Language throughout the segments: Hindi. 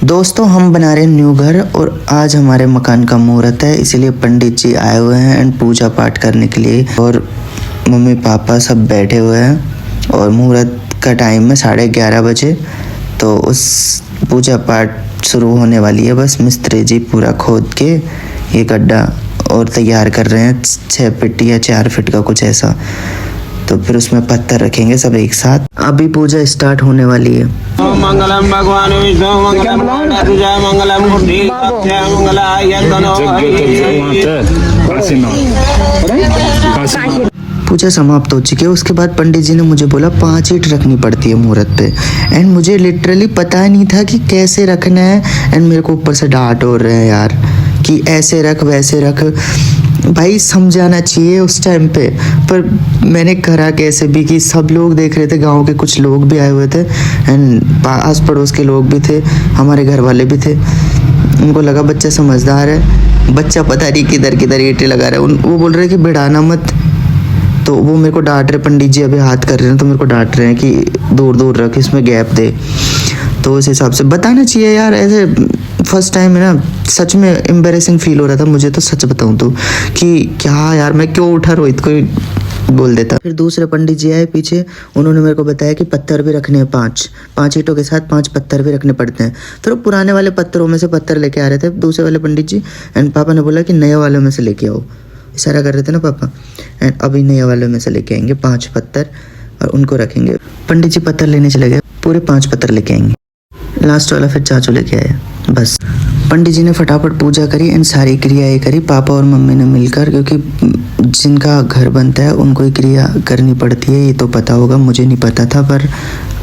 दोस्तों हम बना रहे हैं न्यू घर और आज हमारे मकान का मुहूर्त है, इसीलिए पंडित जी आए हुए हैं एंड पूजा पाठ करने के लिए और मम्मी पापा सब बैठे हुए हैं और मुहूर्त का टाइम है 11:30 बजे। तो उस पूजा पाठ शुरू होने वाली है। बस मिस्त्री जी पूरा खोद के ये गड्ढा और तैयार कर रहे हैं 6 फीट या 4 फीट का कुछ ऐसा। तो फिर उसमें पत्थर रखेंगे सब एक साथ। अभी पूजा स्टार्ट होने वाली है। मंगलम भगवान विष्णु मंगलम गणेशाय मंगलम बुद्धि मंगलाय पूजा समाप्त हो चुकी है। उसके बाद पंडित जी ने मुझे बोला 5 ईंट रखनी पड़ती है मुहूर्त पे एंड मुझे लिटरली पता नहीं था कि कैसे रखना है एंड मेरे को ऊपर से डांट हो रहे हैं यार कि ऐसे रख वैसे रख। भाई समझाना चाहिए उस टाइम पे, पर मैंने करा कैसे भी कि सब लोग देख रहे थे, गांव के कुछ लोग भी आए हुए थे एंड आस पड़ोस के लोग भी थे, हमारे घर वाले भी थे। उनको लगा बच्चा समझदार है, बच्चा पता नहीं किधर किधर ईंटें लगा रहा है। वो बोल रहे कि भिड़ाना मत, तो वो मेरे को डांट रहे। पंडित जी अभी हाथ कर रहे हैं तो मेरे को डांट रहे हैं कि दूर दूर रख, इसमें गैप दे। तो उस हिसाब से बताना चाहिए यार। ऐसे फर्स्ट टाइम है ना, सच में एम्बेरेसिंग फील हो रहा था मुझे तो, सच बताऊं तो कि क्या यार मैं क्यों उठा, रोहित को बोल देता। फिर दूसरे पंडित जी आए पीछे, उन्होंने मेरे को बताया कि पत्थर भी रखने हैं 5 ईंटों के साथ 5 पत्थर भी रखने पड़ते हैं। फिर वो पुराने वाले पत्थरों में से पत्थर लेके आ रहे थे दूसरे वाले पंडित जी एंड पापा ने बोला कि नए वालों में से लेके आओ, इशारा कर रहे थे ना पापा। एंड अभी नए वालों में से लेके आएंगे 5 पत्थर और उनको रखेंगे। पंडित जी पत्थर लेने चले गए, पूरे 5 पत्थर लेके आएंगे। लास्ट वाला फिर चाचू लेके आए। बस पंडित जी ने फटाफट पूजा करी एंड सारी क्रियाएं करी पापा और मम्मी ने मिलकर, क्योंकि जिनका घर बनता है उनको ही क्रिया करनी पड़ती है। ये तो पता होगा, मुझे नहीं पता था, पर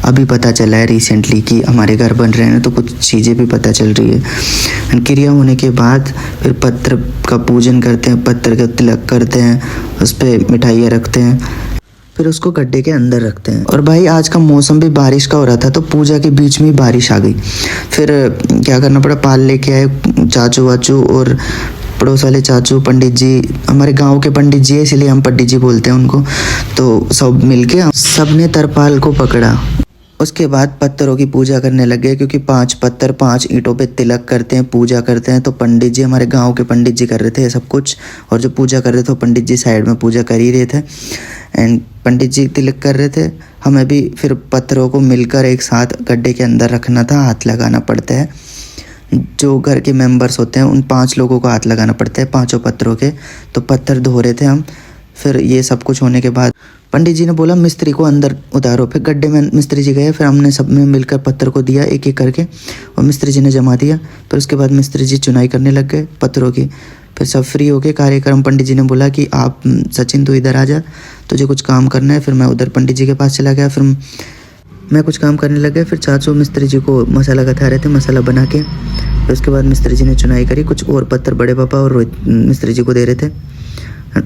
अभी पता चला है रिसेंटली कि हमारे घर बन रहे हैं तो कुछ चीज़ें भी पता चल रही है। एंड क्रिया होने के बाद फिर पत्थर का पूजन करते हैं, पत्थर का तिलक करते हैं, उस पर मिठाइयाँ रखते हैं, फिर उसको गड्ढे के अंदर रखते हैं। और भाई आज का मौसम भी बारिश का हो रहा था, तो पूजा के बीच में बारिश आ गई। फिर क्या करना पड़ा, पाल लेके आए चाचू वाचू और पड़ोस वाले चाचू, पंडित जी, हमारे गांव के पंडित जी है इसलिए हम पंडित जी बोलते हैं उनको। तो सब मिलके सब ने तरपाल को पकड़ा। उसके बाद पत्थरों की पूजा करने लग गए, क्योंकि 5 पत्थर 5 ईंटों पे तिलक करते हैं, पूजा करते हैं। तो पंडित जी, हमारे गांव के पंडित जी कर रहे थे सब कुछ, और जो पूजा कर रहे थे पंडित जी साइड में पूजा कर ही रहे थे एंड पंडित जी तिलक कर रहे थे। हमें भी फिर पत्थरों को मिलकर एक साथ गड्ढे के अंदर रखना था, हाथ लगाना पड़ता है। जो घर के मेंबर्स होते हैं उन 5 लोगों को हाथ लगाना पड़ता है 5 पत्थरों के। तो पत्थर धो रहे थे हम। फिर ये सब कुछ होने के बाद पंडित जी ने बोला मिस्त्री को अंदर उतारो। फिर गड्ढे में मिस्त्री जी गए, फिर हमने सब में मिलकर पत्थर को दिया एक एक करके और मिस्त्री जी ने जमा दिया। फिर उसके बाद मिस्त्री जी चुनाई करने लग गए पत्थरों की। फिर सब फ्री हो गए कार्यक्रम। पंडित जी ने बोला कि आप सचिन तो इधर आ जा, तुझे कुछ काम करना है। फिर मैं उधर पंडित जी के पास चला गया, फिर मैं कुछ काम करने लग गया। फिर चाचू मिस्त्री जी को मसाला गथा रहे थे, मसाला बना के। फिर उसके बाद मिस्त्री जी ने चुनाई करी, कुछ और पत्थर बड़े पापा और रोहित मिस्त्री जी को दे रहे थे।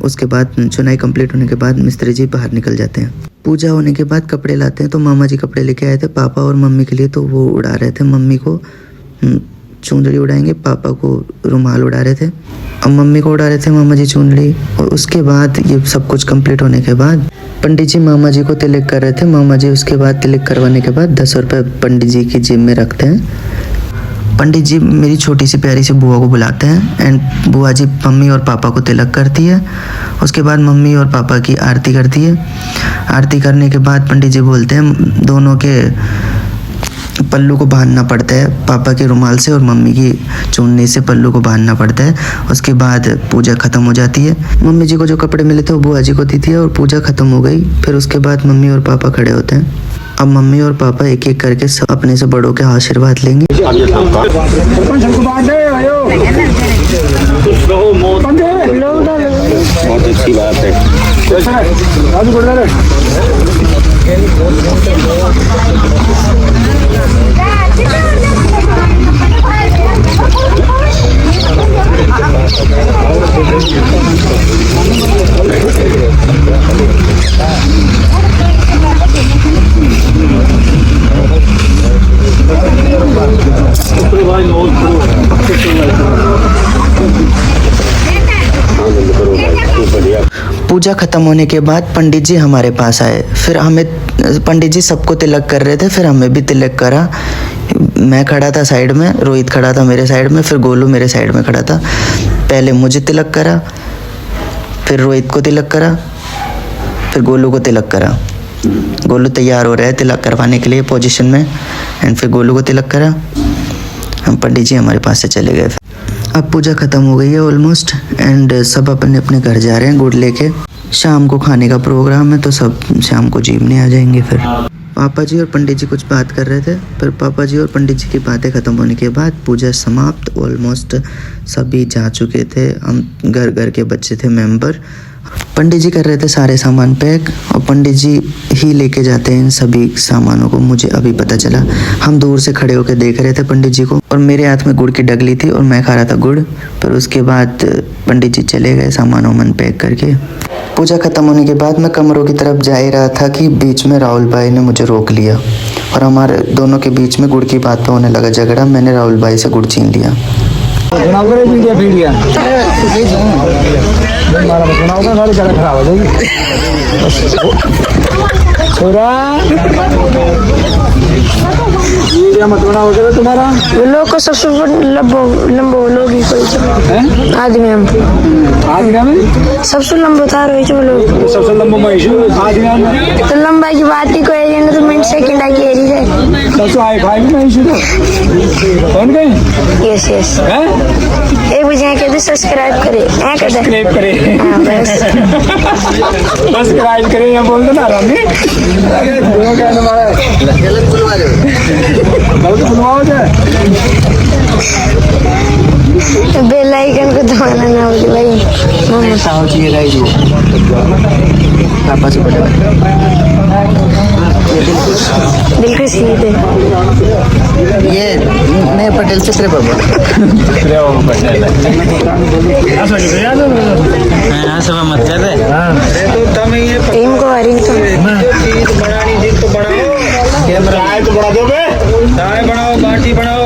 उसके बाद चुनाई कंप्लीट होने के बाद मिस्त्री जी बाहर निकल जाते हैं। पूजा होने के बाद कपड़े लाते हैं, तो मामा जी कपड़े लेके आए थे पापा और मम्मी के लिए, तो वो उड़ा रहे थे। मम्मी को चुंदड़ी उड़ाएंगे, पापा को रुमाल उड़ा रहे थे और मम्मी को उड़ा रहे थे मामा जी चुंदड़ी। और उसके बाद ये सब कुछ कंप्लीट होने के बाद पंडित जी मामा जी को तिलक कर रहे थे। मामा जी उसके बाद तिलक करवाने के बाद 10 रुपये पंडित जी की जेब में रखते हैं। पंडित जी मेरी छोटी सी प्यारी सी बुआ को बुलाते हैं एंड बुआ जी मम्मी और पापा को तिलक करती है। उसके बाद मम्मी और पापा की आरती करती है। आरती करने के बाद पंडित जी बोलते हैं दोनों के पल्लू को बांधना पड़ता है, पापा के रुमाल से और मम्मी की चुन्नी से पल्लू को बांधना पड़ता है। उसके बाद पूजा खत्म हो जाती है। मम्मी जी को जो कपड़े मिले थे वो बुआ जी को दी थी और पूजा खत्म हो गई। फिर उसके बाद मम्मी और पापा खड़े होते हैं। अब मम्मी और पापा एक एक करके अपने से बड़ों के आशीर्वाद लेंगे। बहुत अच्छी बात है। पूजा खत्म होने के बाद पंडित जी हमारे पास आए। फिर हमें पंडित जी सबको तिलक कर रहे थे, फिर हमें भी तिलक करा। मैं खड़ा था साइड में, रोहित खड़ा था मेरे साइड में, फिर गोलू मेरे साइड में खड़ा था। पहले मुझे तिलक करा, फिर रोहित को तिलक करा, फिर गोलू को तिलक करा। गोलू तैयार हो रहा है तिलक करवाने के लिए पोजीशन में, एंड फिर गोलू को तिलक करा। हम पंडित जी हमारे पास से चले गए। अब पूजा ख़त्म हो गई है ऑलमोस्ट, एंड सब अपने अपने घर जा रहे हैं गुड़ लेके। शाम को खाने का प्रोग्राम है, तो सब शाम को जीवने आ जाएंगे। फिर पापा जी और पंडित जी कुछ बात कर रहे थे, फिर पापा जी और पंडित जी की बातें ख़त्म होने के बाद पूजा समाप्त। ऑलमोस्ट सभी जा चुके थे, हम घर घर के बच्चे थे मेंबर। पंडित जी कर रहे थे सारे सामान पैक, और पंडित जी ही लेके जाते हैं इन सभी सामानों को। मुझे अभी पता चला, हम दूर से खड़े होकर देख रहे थे पंडित जी को, और मेरे हाथ में गुड़ की डगली थी और मैं खा रहा था गुड़। फिर उसके बाद पंडित जी चले गए सामान वामान पैक करके। पूजा खत्म होने के बाद मैं कमरों की तरफ जा ही रहा था कि बीच में राहुल भाई ने मुझे रोक लिया, और हमारे दोनों के बीच में गुड़ की बात पे होने लगा झगड़ा। मैंने राहुल भाई से गुड़ छीन लिया। तुम्हारा लोग को सबसे लंबो लोग आदमी हम सबसे लंबो था रोहित लोग सबसे लंबा महेश आदमी तो लंबाई की बात ही कोई नहीं, तो मिनट सेकंड आगे एरी है सबसे हाई फाई महेश कौन गए यस यस एक बजे कहते सब्सक्राइब करे सब्सक्राइब करे सब्सक्राइब करे ये बोल दो ना रामी वो कहने वाला गलत बुलवा रहे हो, गलत बुलवाओ जाए। बेल आइकन को दबाना ना हो भाई, मम्मा साहब जी गाइस वो पापा से बड़े बिल्कुल सीधे ये मैं पटेल से सिर्फ मत कर रहे इनको हरी तो चाय तो बढ़ा दो बे, चाय बनाओ बाटी बनाओ।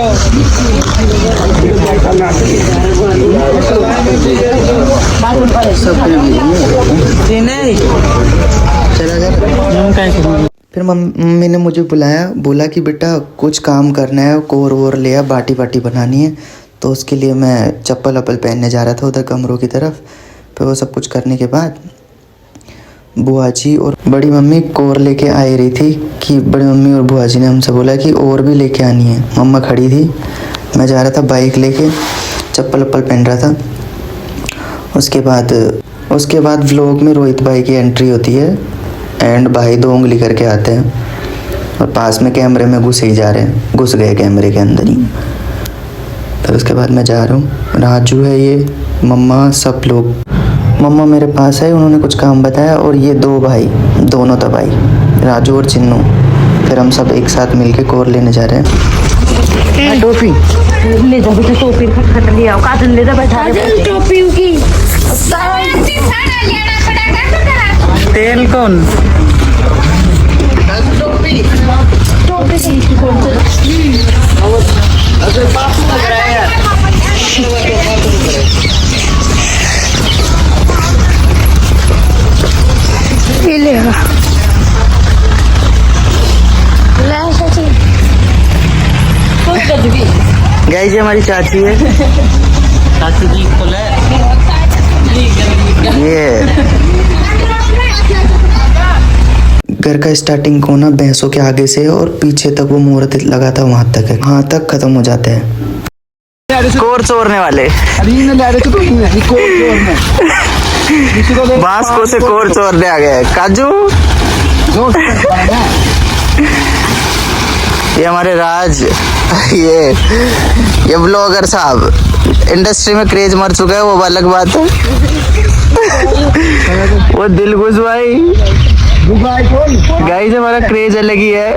फिर मम्मी ने मुझे बुलाया, बोला कि बेटा कुछ काम करना है, कोर वोर लिया, बाटी बाटी बनानी है। तो उसके लिए मैं चप्पल वप्पल पहनने जा रहा था उधर कमरों की तरफ। फिर वो सब कुछ करने के बाद बुआ जी और बड़ी मम्मी कोर लेके आ रही थी कि बड़ी मम्मी और बुआ जी ने हमसे बोला कि और भी लेके आनी है। मम्मा खड़ी थी, मैं जा रहा था बाइक लेके, चप्पल वप्पल पहन रहा था। उसके बाद व्लॉग में रोहित भाई की एंट्री होती है, एंड भाई 2 उंगली करके आते हैं और पास में कैमरे में घुस ही जा रहे हैं, घुस गए कैमरे के अंदर ही। फिर उसके बाद मैं जा रहा हूँ, राजू है ये, मम्मा, सब लोग। मम्मा मेरे पास है, उन्होंने कुछ काम बताया, और ये 2 भाई, दोनों तबाई, राजू और चिन्नू। फिर हम सब एक साथ मिलके कोर लेने जा रहे हैं। टोपी ले जा बेटा, टोपी खट लिया काटन ले जा बैठा टोपी की तेल कौन पी लेगा गाइस ये हमारी चाची है, चाची जी को ले ये घर का स्टार्टिंग कोना भैंसों के आगे से और पीछे तक वो मुहूर्त लगा था, वहां तक है, वहां तक खत्म हो जाते हैं कोर चोरने वाले। बांस से कोर चोरने आ गए काजू। ये हमारे राज, ये ब्लॉगर साहब, इंडस्ट्री में क्रेज मर चुका है, वो अलग बात है। वो दिलखुश भाई, गाइस हमारा क्रेज अलग ही है।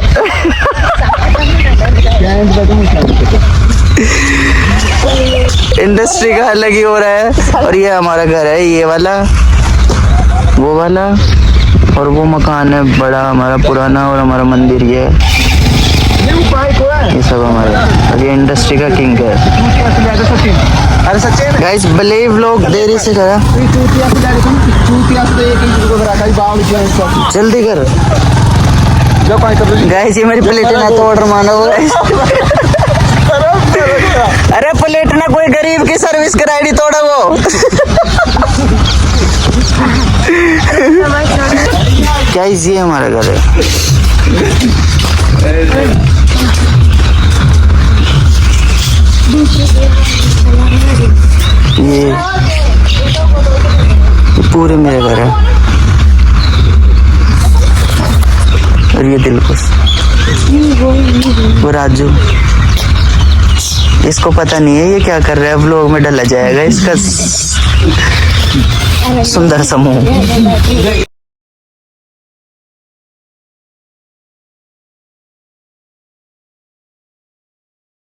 इंडस्ट्री का अलग ही हो रहा है। और ये हमारा घर है, ये वाला, वो वाला, और वो मकान है बड़ा हमारा पुराना, और हमारा मंदिर ये है, ये सब हमारा। और ये इंडस्ट्री का किंग है। गाइस बिलीव लोग देरी से करा, जल्दी कर गाइस, ये मेरी प्लेटें ना तो ऑर्डर मानो। वरना कोई गरीब की सर्विस कराई तोड़ा वो। क्या इजी है हमारा घर है। ये पूरे मेरे घर है। और ये दिलकुश, वो राजू, इसको पता नहीं है ये क्या कर रहा है, व्लॉग में डाला जाएगा इसका सुंदर समूह।